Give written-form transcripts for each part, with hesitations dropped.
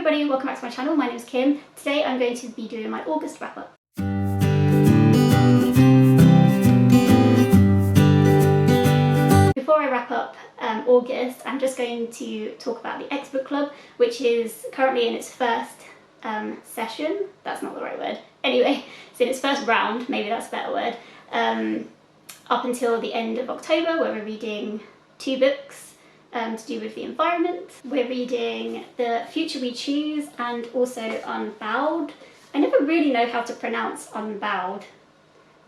everybody, welcome back to my channel. My name is Kim. Today I'm going to be doing my August wrap up. Before I wrap up August, I'm just going to talk about the X Book Club, which is currently in its first session. That's not the right word. Anyway, it's in its first round, maybe that's a better word, up until the end of October, where we're reading 2 books to do with the environment. We're reading The Future We Choose and also Unbowed. I never really know how to pronounce Unbowed,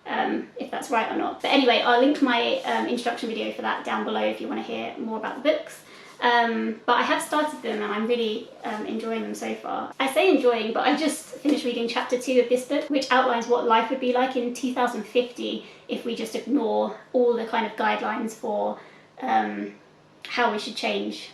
if that's right or not. But anyway, I'll link my introduction video for that down below if you want to hear more about the books. But I have started them and I'm really enjoying them so far. I say enjoying, but I just finished reading chapter 2 of this book, which outlines what life would be like in 2050 if we just ignore all the kind of guidelines for how we should change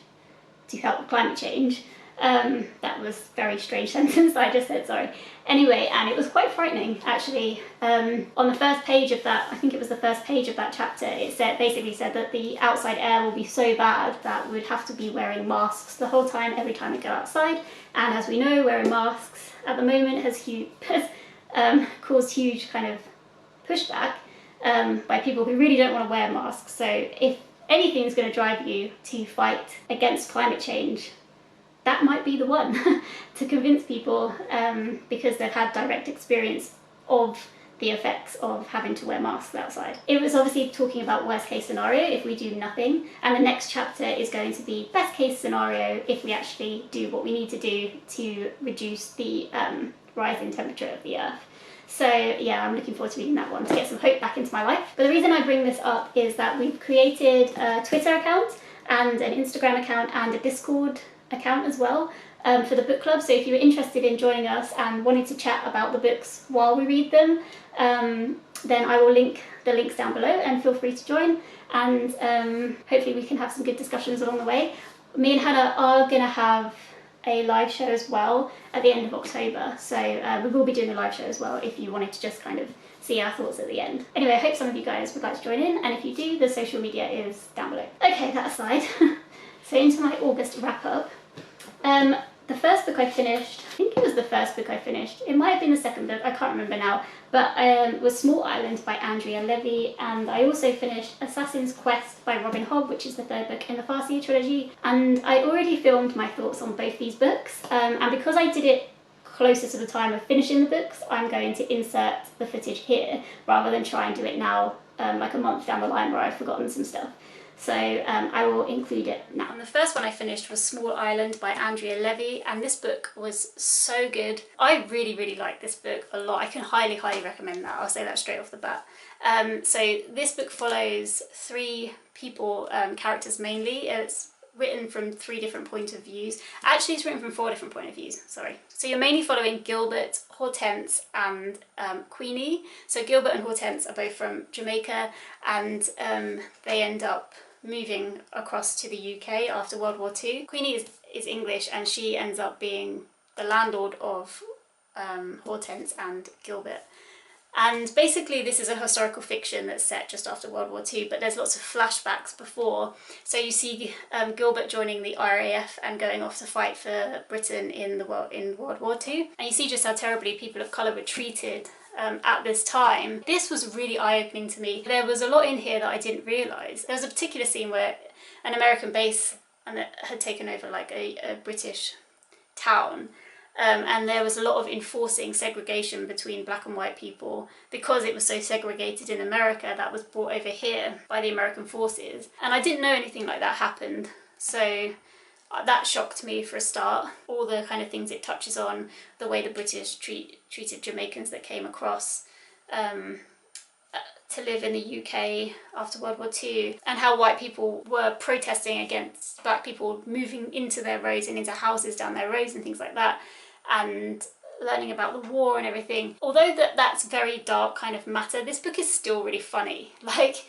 to help climate change. That was a very strange sentence that I just said, sorry. Anyway, and it was quite frightening actually. On the first page of that, I think it was the first page of that chapter, it basically said that the outside air will be so bad that we'd have to be wearing masks the whole time, every time we go outside. And as we know, wearing masks at the moment has caused huge kind of pushback by people who really don't want to wear masks. So if anything's going to drive you to fight against climate change, that might be the one to convince people, because they've had direct experience of the effects of having to wear masks outside. It was obviously talking about worst case scenario if we do nothing, and the next chapter is going to be best case scenario if we actually do what we need to do to reduce the rise in temperature of the earth. So yeah, I'm looking forward to reading that one to get some hope back into my life. But the reason I bring this up is that we've created a Twitter account and an Instagram account and a Discord account as well for the book club. So if you're interested in joining us and wanting to chat about the books while we read them, then I will link the links down below and feel free to join, and hopefully we can have some good discussions along the way. Me and Hannah are going to have a live show as well at the end of October, so we will be doing a live show as well if you wanted to just kind of see our thoughts at the end. Anyway, I hope some of you guys would like to join in, and if you do, the social media is down below. Okay, that aside, so into my August wrap up. The first book I finished, I think it was the first book I finished, it might have been the second book, I can't remember now, but was Small Island by Andrea Levy, and I also finished Assassin's Quest by Robin Hobb, which is the 3rd book in the Farsi trilogy, and I already filmed my thoughts on both these books, and because I did it closer to the time of finishing the books, I'm going to insert the footage here rather than try and do it now like a month down the line where I've forgotten some stuff. So I will include it now. And the first one I finished was Small Island by Andrea Levy, and this book was so good. I really liked this book a lot. I can highly recommend that. I'll say that straight off the bat. So this book follows 3 people, characters mainly. It's written from 3 different points of views. Actually, it's written from 4 different point of views, sorry. So you're mainly following Gilbert, Hortense and Queenie. So Gilbert and Hortense are both from Jamaica, and they end up moving across to the UK after World War II. Queenie is English, and she ends up being the landlord of Hortense and Gilbert. And basically this is a historical fiction that's set just after World War II, but there's lots of flashbacks before. So you see Gilbert joining the RAF and going off to fight for Britain in World War II. And you see just how terribly people of colour were treated at this time. This was really eye-opening to me. There was a lot in here that I didn't realise. There was a particular scene where an American base had taken over like a British town. And there was a lot of enforcing segregation between black and white people because it was so segregated in America. That was brought over here by the American forces, and I didn't know anything like that happened, so that shocked me for a start. All the kind of things it touches on, the way the British treated Jamaicans that came across to live in the UK after World War II, and how white people were protesting against black people moving into their roads and into houses down their roads and things like that, and learning about the war and everything. Although that's very dark kind of matter, this book is still really funny. Like,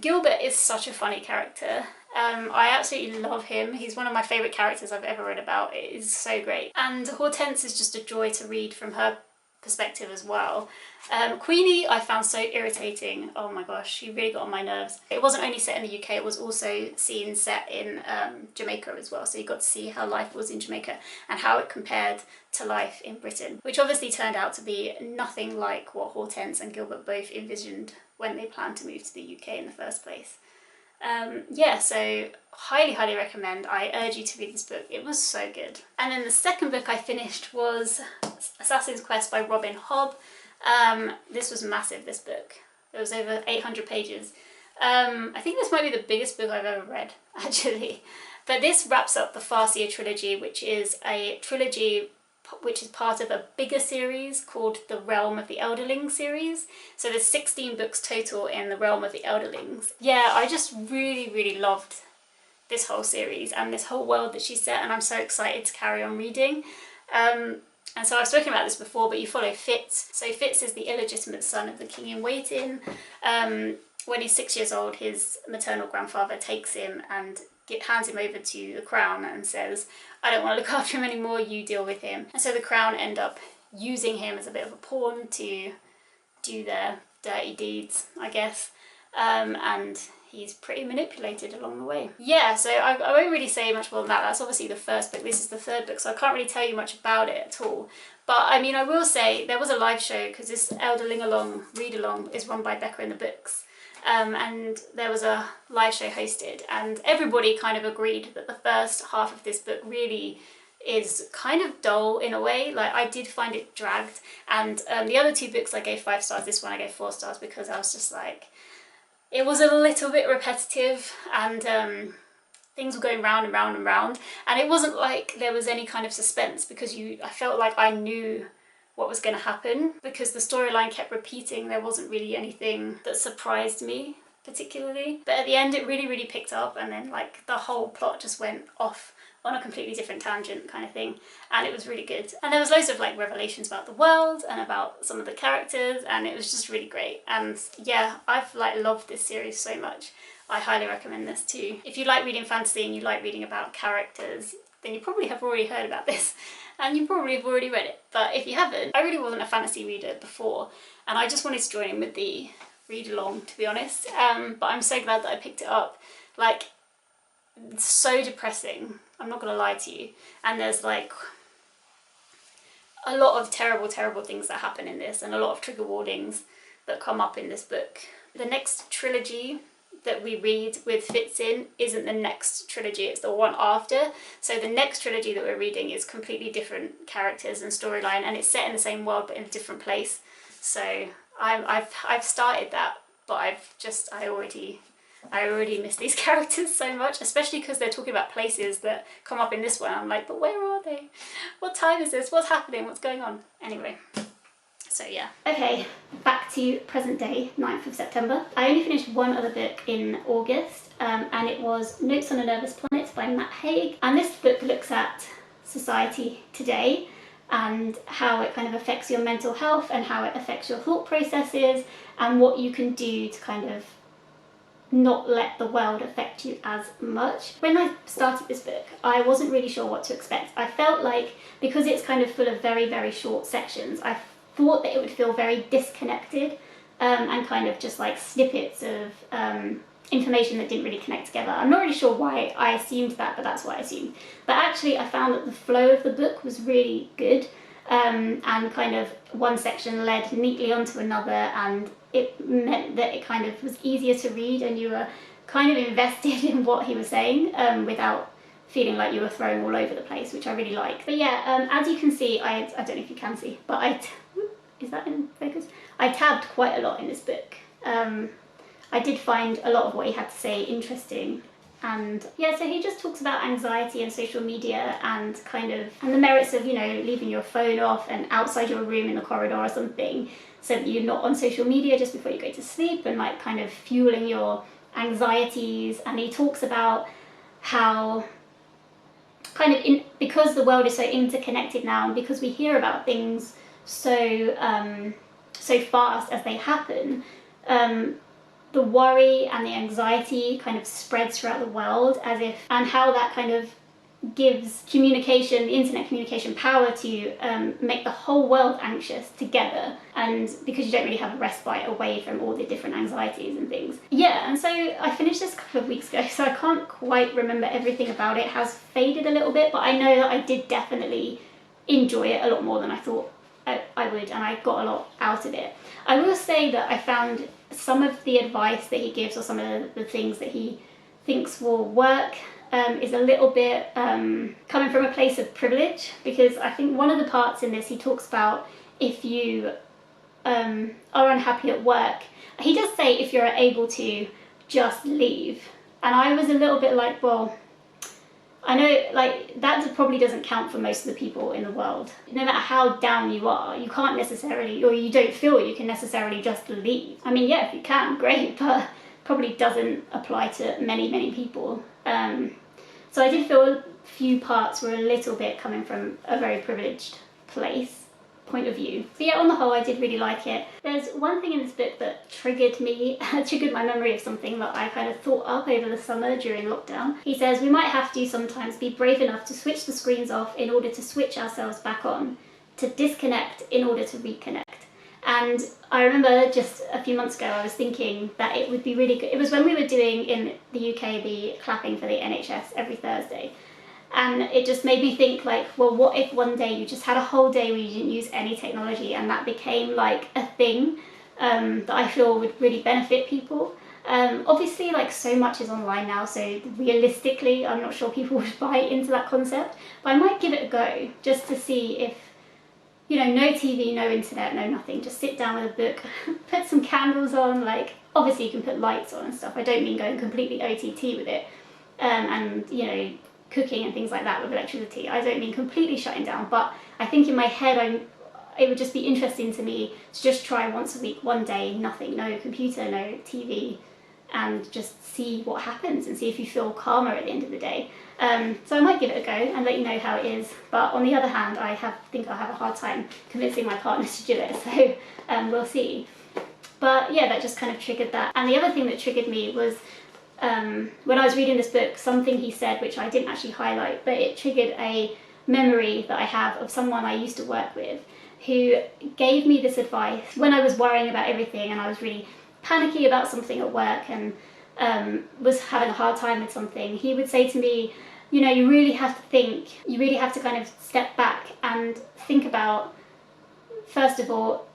Gilbert is such a funny character. I absolutely love him. He's one of my favourite characters I've ever read about. It is so great. And Hortense is just a joy to read from her perspective as well. Queenie I found so irritating. Oh my gosh, she really got on my nerves. It wasn't only set in the UK, it was also scenes set in Jamaica as well, so you got to see how life was in Jamaica and how it compared to life in Britain, which obviously turned out to be nothing like what Hortense and Gilbert both envisioned when they planned to move to the UK in the first place. Yeah, so highly recommend. I urge you to read this book. It was so good. And then the second book I finished was Assassin's Quest by Robin Hobb. This was massive, this book. It was over 800 pages. I think this might be the biggest book I've ever read, actually. But this wraps up the Farseer trilogy, which is a trilogy which is part of a bigger series called the Realm of the Elderlings series. So there's 16 books total in the Realm of the Elderlings. Yeah, I just really loved this whole series and this whole world that she set, and I'm so excited to carry on reading. And so I've spoken about this before, but you follow Fitz. So Fitz is the illegitimate son of the king in waiting. When he's 6 years old, his maternal grandfather takes him and hands him over to the crown and says, I don't want to look after him anymore, you deal with him. And so the crown end up using him as a bit of a pawn to do their dirty deeds, I guess. And he's pretty manipulated along the way. Yeah, so I won't really say much more than that. That's obviously the first book. This is the third book, so I can't really tell you much about it at all. But I mean, I will say there was a live show, because this Elderling Along read-along is run by Becca in the Books. And there was a live show hosted, and everybody kind of agreed that the first half of this book really is kind of dull in a way. Like, I did find it dragged, and the other two books I gave 5 stars, this one I gave 4 stars, because I was just like, it was a little bit repetitive, and things were going round and round and round, and it wasn't like there was any kind of suspense, because I felt like I knew what was going to happen, because the storyline kept repeating. There wasn't really anything that surprised me particularly, but at the end it really picked up, and then like the whole plot just went off on a completely different tangent kind of thing, and it was really good. And there was loads of like revelations about the world and about some of the characters, and it was just really great. And yeah, I've like loved this series so much. I highly recommend this too. If you like reading fantasy and you like reading about characters, then you probably have already heard about this, and you probably have already read it. But if you haven't, I really wasn't a fantasy reader before, and I just wanted to join in with the read along, to be honest. But I'm so glad that I picked it up. Like, it's so depressing, I'm not gonna lie to you, and there's like a lot of terrible things that happen in this, and a lot of trigger warnings that come up in this book. The next trilogy that we read with Fitz in isn't the next trilogy, it's the one after. So the next trilogy that we're reading is completely different characters and storyline, and it's set in the same world but in a different place. So I've started that, but I already miss these characters so much, especially because they're talking about places that come up in this one. I'm like, but where are they? What time is this? What's happening? What's going on? Anyway. So yeah. Okay, back to present day, 9th of September. I only finished one other book in August, and it was Notes on a Nervous Planet by Matt Haig. And this book looks at society today and how it kind of affects your mental health and how it affects your thought processes and what you can do to kind of not let the world affect you as much. When I started this book, I wasn't really sure what to expect. I felt like, because it's kind of full of very short sections, I thought that it would feel very disconnected and kind of just like snippets of information that didn't really connect together. I'm not really sure why I assumed that, but that's what I assumed. But actually I found that the flow of the book was really good, and kind of one section led neatly onto another, and it meant that it kind of was easier to read, and you were kind of invested in what he was saying without feeling like you were thrown all over the place, which I really like. But yeah, as you can see, I don't know if you can see, but is that in focus? I tabbed quite a lot in this book. I did find a lot of what he had to say interesting. And yeah, so he just talks about anxiety and social media and the merits of, you know, leaving your phone off and outside your room in the corridor or something, so that you're not on social media just before you go to sleep, and like kind of fueling your anxieties. And he talks about how because the world is so interconnected now, and because we hear about things so fast as they happen, the worry and the anxiety kind of spreads throughout the world, and how that kind of gives communication, internet communication, power to make the whole world anxious together, and because you don't really have a respite away from all the different anxieties and things. Yeah, and so I finished this a couple of weeks ago, so I can't quite remember everything about it. It has faded a little bit, but I know that I did definitely enjoy it a lot more than I thought I would, and I got a lot out of it. I will say that I found some of the advice that he gives, or some of the things that he thinks will work, is a little bit coming from a place of privilege, because I think one of the parts in this, he talks about if you are unhappy at work, he does say if you're able to just leave, and I was a little bit like, well, I know like that probably doesn't count for most of the people in the world. No matter how down you are, you can't necessarily, or you don't feel you can necessarily just leave. I mean, yeah, if you can, great, but probably doesn't apply to many people. So I did feel a few parts were a little bit coming from a very privileged point of view. But yeah, on the whole, I did really like it. There's one thing in this book that triggered my memory of something that I kind of thought up over the summer during lockdown. He says, we might have to sometimes be brave enough to switch the screens off in order to switch ourselves back on, to disconnect in order to reconnect. And I remember just a few months ago I was thinking that it would be really good. It was when we were doing in the UK the clapping for the NHS every Thursday. And it just made me think like, well, what if one day you just had a whole day where you didn't use any technology, and that became like a thing that I feel would really benefit people. Obviously, like, so much is online now, so realistically I'm not sure people would buy into that concept, but I might give it a go just to see if, you know, no TV, no internet, no nothing, just sit down with a book, put some candles on, like, obviously you can put lights on and stuff, I don't mean going completely OTT with it, and, you know, cooking and things like that with electricity, I don't mean completely shutting down, but I think in my head it would just be interesting to me to just try once a week, one day, nothing, no computer, no TV, and just see what happens and see if you feel calmer at the end of the day. So I might give it a go and let you know how it is, but on the other hand, I think I'll have a hard time convincing my partner to do it, so we'll see. But yeah, that just kind of triggered that. And the other thing that triggered me was when I was reading this book, something he said which I didn't actually highlight, but it triggered a memory that I have of someone I used to work with who gave me this advice when I was worrying about everything and I was really panicky about something at work and was having a hard time with something. He would say to me, you know, you really have to kind of step back and think about, first of all,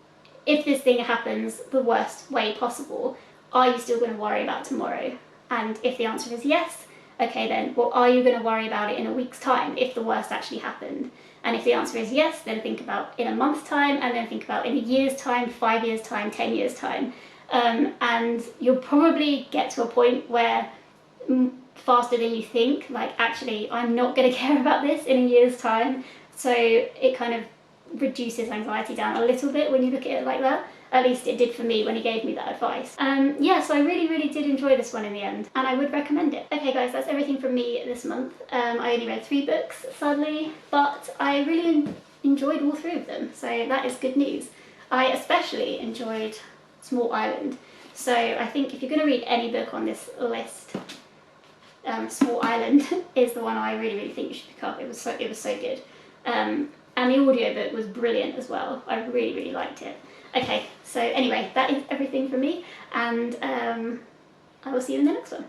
if this thing happens the worst way possible, are you still going to worry about tomorrow? And if the answer is yes, okay then, well, are you going to worry about it in a week's time if the worst actually happened? And if the answer is yes, then think about in a month's time, and then think about in a year's time, 5 years' time, 10 years' time. And you'll probably get to a point where faster than you think, like, actually, I'm not going to care about this in a year's time. So it kind of reduces anxiety down a little bit when you look at it like that. At least it did for me when he gave me that advice. Yeah, so I really did enjoy this one in the end, and I would recommend it. Okay guys, that's everything from me this month. I only read 3 books, sadly, but I really enjoyed all 3 of them, so that is good news. I especially enjoyed Small Island, so I think if you're going to read any book on this list, Small Island is the one I really think you should pick up. It was so good. And the audiobook was brilliant as well. I really liked it. Okay, so anyway, that is everything from me, and I will see you in the next one.